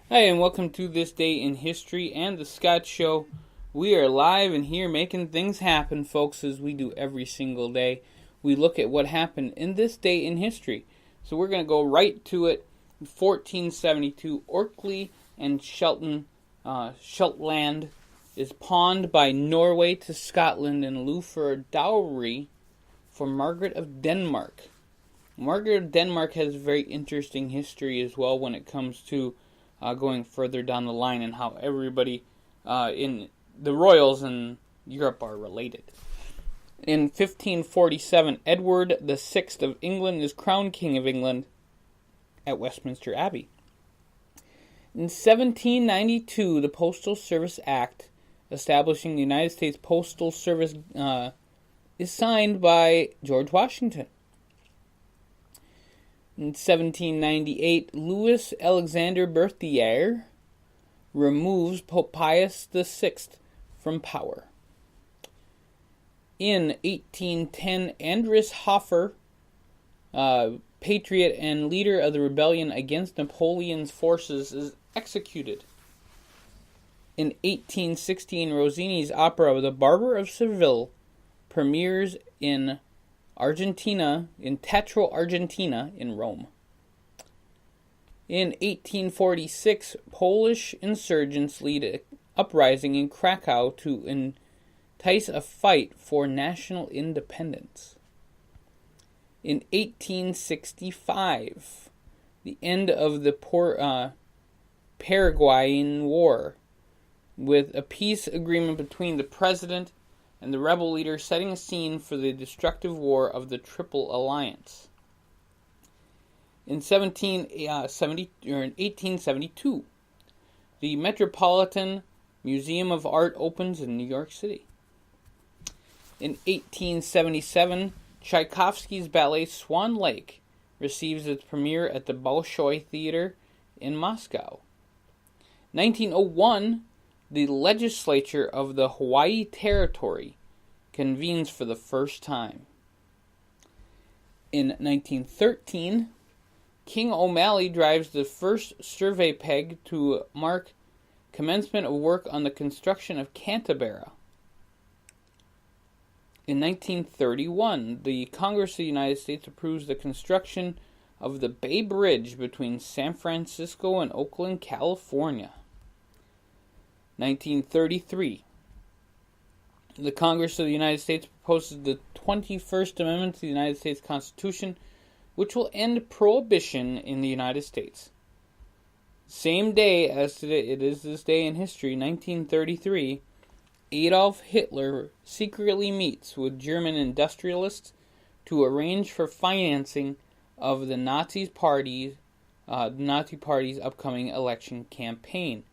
Hi, and welcome to This Day in History and the Scott Show. We are live and here making things happen, folks, as we do every single day. We look at what happened in this day in history. So we're going to go right to it. In 1472, Orkney and Shetland is pawned by Norway to Scotland in lieu for a dowry for Margaret of Denmark. Margaret of Denmark has a very interesting history as well when it comes to going further down the line and how everybody in the royals in Europe are related. In 1547, Edward VI of England is crowned King of England at Westminster Abbey. In 1792, the Postal Service Act establishing the United States Postal Service is signed by George Washington. In 1798, Louis Alexander Berthier removes Pope Pius VI from power. In 1810, Andries Hofer, patriot and leader of the rebellion against Napoleon's forces, is executed. In 1816, Rossini's opera The Barber of Seville premieres in Argentina, in Teatro Argentina in Rome. In 1846, Polish insurgents lead an uprising in Krakow to entice a fight for national independence. In 1865, the end of the Paraguayan War, with a peace agreement between the president and the rebel leader setting a scene for the destructive war of the Triple Alliance. In 1872, the Metropolitan Museum of Art opens in New York City. In 1877, Tchaikovsky's ballet Swan Lake receives its premiere at the Bolshoi Theater in Moscow. 1901, the legislature of the Hawaii Territory convenes for the first time. In 1913, King O'Malley drives the first survey peg to mark commencement of work on the construction of Canberra. In 1931, the Congress of the United States approves the construction of the Bay Bridge between San Francisco and Oakland, California. 1933, the Congress of the United States proposes the 21st Amendment to the United States Constitution, which will end prohibition in the United States. Same day as today, it is this day in history, 1933, Adolf Hitler secretly meets with German industrialists to arrange for financing of the Nazi Party's upcoming election campaign.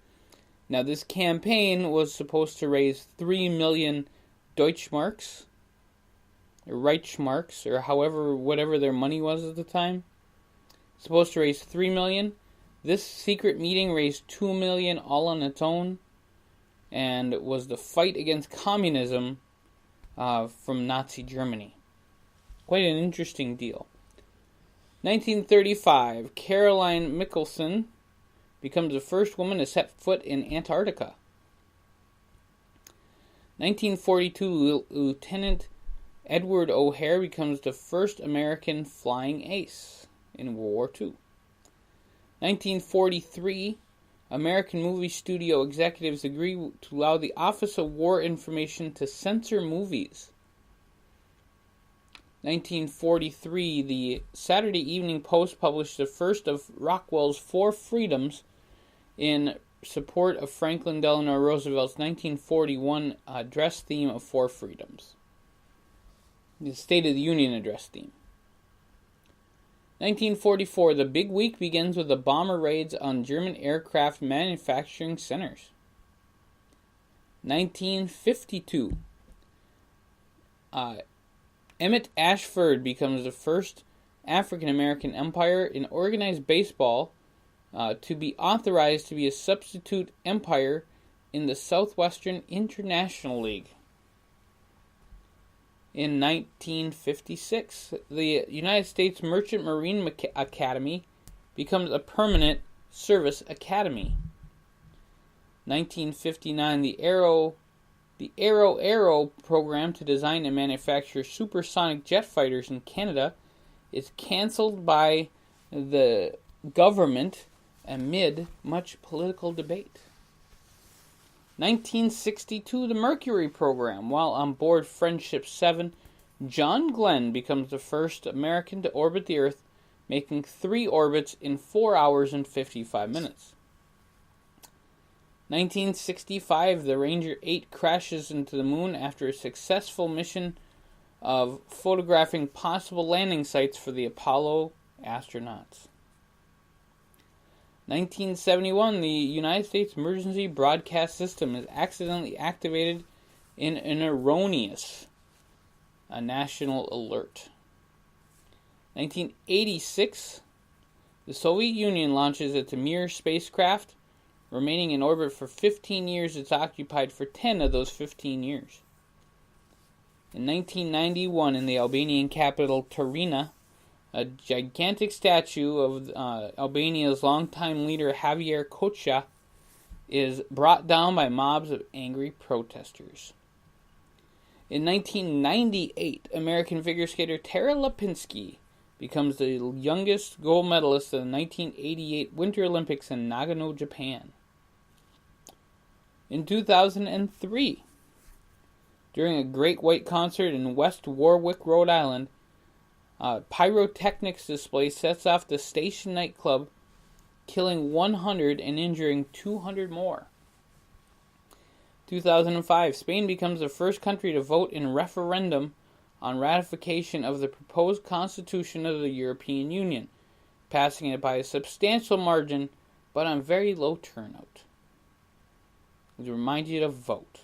Now, this campaign was supposed to raise 3 million Deutschmarks, or Reichsmarks, or whatever their money was at the time. Supposed to raise 3 million. This secret meeting raised 2 million all on its own, and was the fight against communism from Nazi Germany. Quite an interesting deal. 1935, Caroline Michelson becomes the first woman to set foot in Antarctica. 1942, Lieutenant Edward O'Hare becomes the first American flying ace in World War II. 1943, American movie studio executives agree to allow the Office of War Information to censor movies. 1943, the Saturday Evening Post published the first of Rockwell's 4 Freedoms in support of Franklin Delano Roosevelt's 1941 address theme of 4 Freedoms. The State of the Union address theme. 1944, the big week begins with the bomber raids on German aircraft manufacturing centers. 1952, Emmett Ashford becomes the first African-American umpire in organized baseball to be authorized to be a substitute umpire in the Southwestern International League. In 1956, the United States Merchant Marine Academy becomes a permanent service academy. 1959, the Aero program to design and manufacture supersonic jet fighters in Canada is cancelled by the government amid much political debate. 1962, the Mercury Program. While on board Friendship 7, John Glenn becomes the first American to orbit the Earth, making 3 orbits in 4 hours and 55 minutes. 1965, the Ranger 8 crashes into the moon after a successful mission of photographing possible landing sites for the Apollo astronauts. 1971, the United States Emergency Broadcast System is accidentally activated in an erroneous national alert. 1986, the Soviet Union launches its Mir spacecraft. Remaining in orbit for 15 years, it's occupied for 10 of those 15 years. In 1991, in the Albanian capital Tirana, a gigantic statue of Albania's longtime leader Javier Kocha is brought down by mobs of angry protesters. In 1998, American figure skater Tara Lipinski becomes the youngest gold medalist of the 1988 Winter Olympics in Nagano, Japan. In 2003, during a Great White concert in West Warwick, Rhode Island, pyrotechnics display sets off the station nightclub, killing 100 and injuring 200 more. 2005, Spain becomes the first country to vote in referendum on ratification of the proposed constitution of the European Union, passing it by a substantial margin, but on very low turnout. To remind you to vote.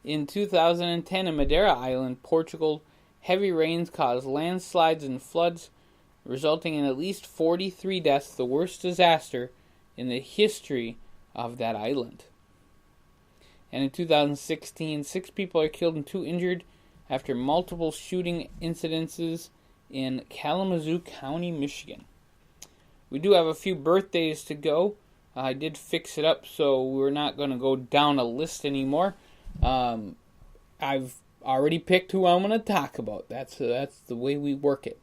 In 2010, in Madeira Island, Portugal, heavy rains caused landslides and floods, resulting in at least 43 deaths, the worst disaster in the history of that island. And in 2016, 6 people are killed and 2 injured after multiple shooting incidences in Kalamazoo County, Michigan. We do have a few birthdays to go. I did fix it up, so we're not going to go down a list anymore. I've already picked who I'm going to talk about. That's the way we work it.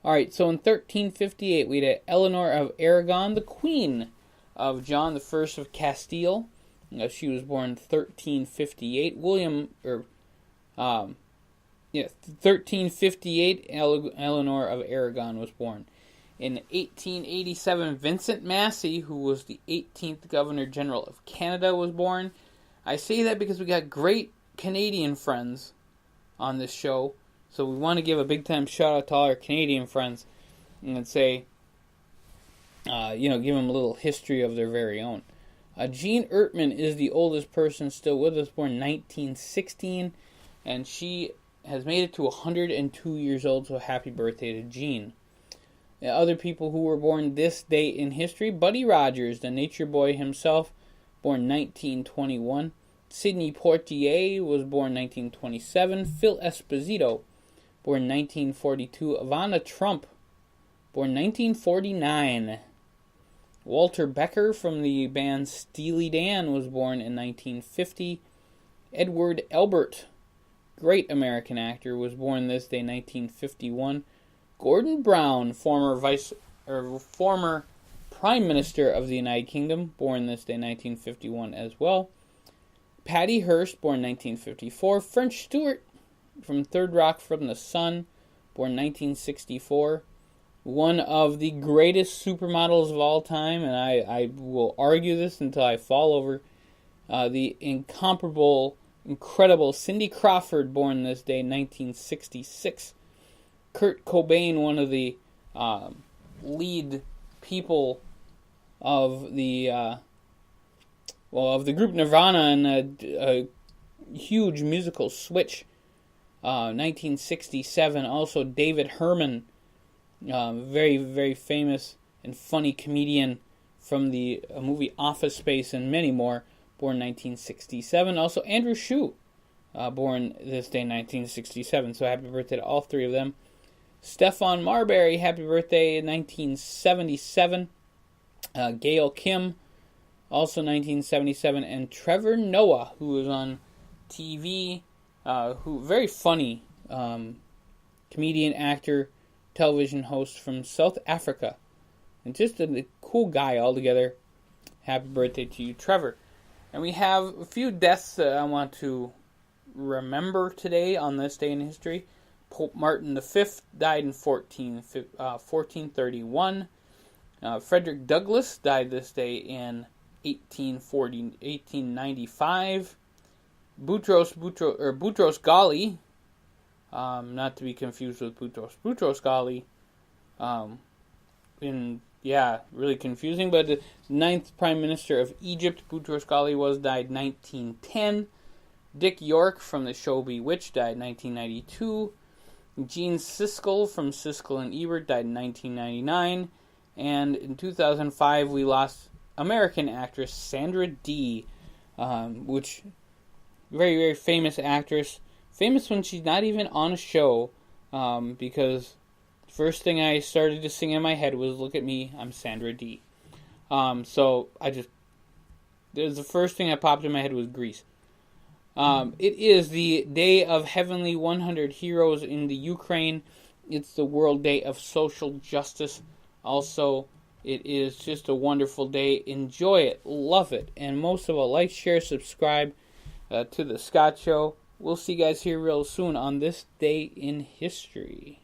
All right, so in 1358, we had Eleanor of Aragon, the queen of John I of Castile. She was born 1358. 1358, Eleanor of Aragon was born. In 1887, Vincent Massey, who was the 18th Governor General of Canada, was born. I say that because we got great Canadian friends on this show, so we want to give a big-time shout-out to all our Canadian friends and say, give them a little history of their very own. Jean Ertmann is the oldest person still with us, born 1916, and she has made it to 102 years old, so happy birthday to Jean. Other people who were born this date in history: Buddy Rogers, the nature boy himself, born 1921. Sidney Poitier was born 1927. Phil Esposito, born 1942. Ivana Trump, born 1949. Walter Becker from the band Steely Dan was born in 1950. Edward Elbert, great American actor, was born this day, 1951. Gordon Brown, former Prime Minister of the United Kingdom, born this day, 1951 as well. Patty Hearst, born 1954. French Stewart from Third Rock from the Sun, born 1964. One of the greatest supermodels of all time, and I will argue this until I fall over, the incomparable, incredible Cindy Crawford, born this day, 1966. Kurt Cobain, one of the lead people of the group Nirvana and a huge musical switch, 1967. Also David Herman, very, very famous and funny comedian from the movie Office Space and many more, born 1967. Also Andrew Shue, born this day, 1967. So happy birthday to all 3 of them. Stefan Marbury, happy birthday in 1977. Gail Kim, also 1977, and Trevor Noah, who was on TV, very funny comedian, actor, television host from South Africa, and just a cool guy altogether. Happy birthday to you, Trevor. And we have a few deaths that I want to remember today on this day in history. Pope Martin V died in 1431. Frederick Douglass died this day in 1895. Boutros Ghali, not to be confused with Boutros Ghali, really confusing, but the 9th Prime Minister of Egypt, Boutros Ghali died 1910. Dick York from the show Bewitched died 1992. Gene Siskel from Siskel and Ebert died in 1999. And in 2005, we lost American actress Sandra Dee, which very, very famous actress. Famous when she's not even on a show, because the first thing I started to sing in my head was, "Look at me, I'm Sandra Dee." So the first thing that popped in my head was Grease. It is the Day of Heavenly 100 Heroes in the Ukraine. It's the World Day of Social Justice. Also, it is just a wonderful day. Enjoy it. Love it. And most of all, like, share, subscribe to The Scott Show. We'll see you guys here real soon on this day in history.